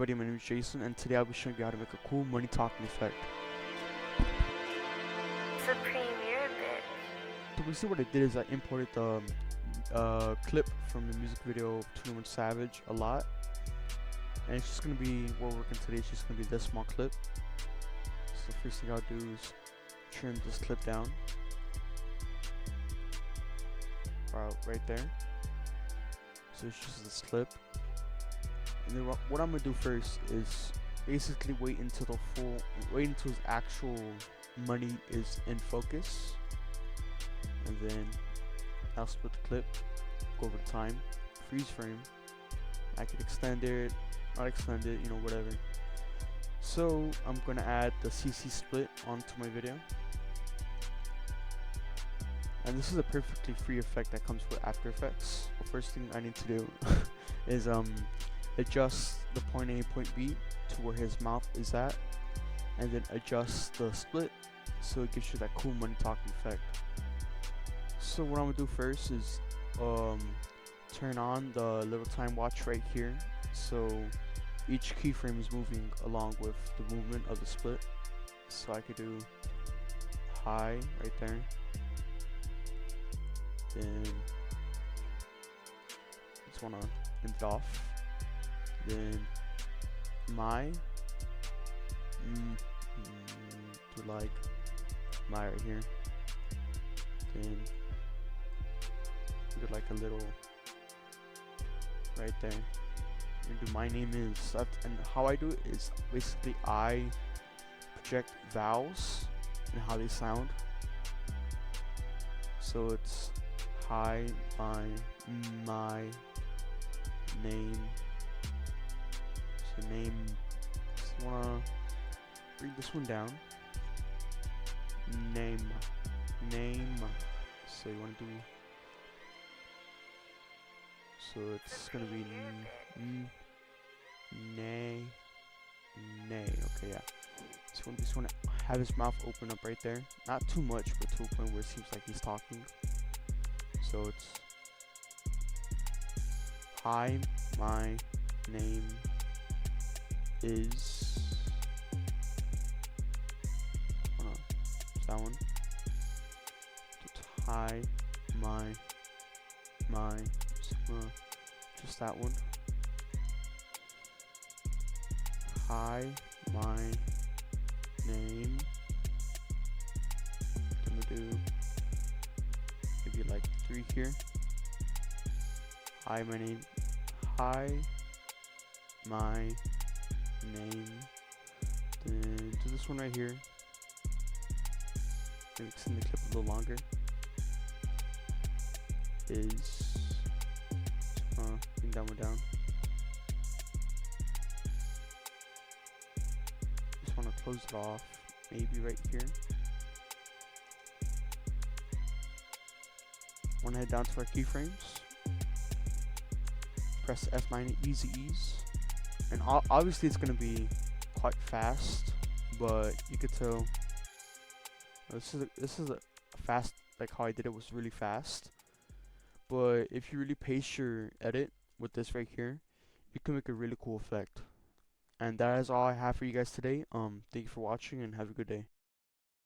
everybody, my name is Jason, and today I'll be showing you how to make a cool money talking effect. Premier bitch. So basically what I did is I imported the clip from the music video of 21 Savage a lot, and it's just going to be, what we're working today, it's just going to be this small clip. So the first thing I'll do is trim this clip down, right there. So it's just this clip. And then what I'm gonna do first is basically wait until his actual money is in focus, and then I'll split the clip, go over time, freeze frame. I could extend it, not extend it, whatever. So I'm gonna add the CC split onto my video, and this is a perfectly free effect that comes with After Effects. The first thing I need to do is adjust the point A, point B to where his mouth is at, and then adjust the split so it gives you that cool money talking effect. So what I'm gonna do first is turn on the little time watch right here, so each keyframe is moving along with the movement of the split. So I could do high right there, then just wanna end it off. Then my do like my right here, then do like a little right there, and do my name is left. And how I do it is basically I project vowels and how they sound. So it's hi, my name. So name, just wanna bring this one down. Name. So you wanna do, so it's gonna be nay. Okay, yeah. So you just wanna have his mouth open up right there, not too much, but to a point where it seems like he's talking. So it's hi, my name is that one. Hi, my just that one. Hi, my name. I'm gonna do maybe like 3 here. Hi, my name. Hi, my name. Then do this one right here. Maybe extend the clip a little longer. Is bring that one down. Just want to close it off, maybe right here. Want to head down to our keyframes. Press F9 easy ease, and obviously it's gonna be quite fast, but you could tell this is a fast, like how I did it was really fast. But if you really pace your edit with this right here, you can make a really cool effect. And that is all I have for you guys today. Thank you for watching and have a good day.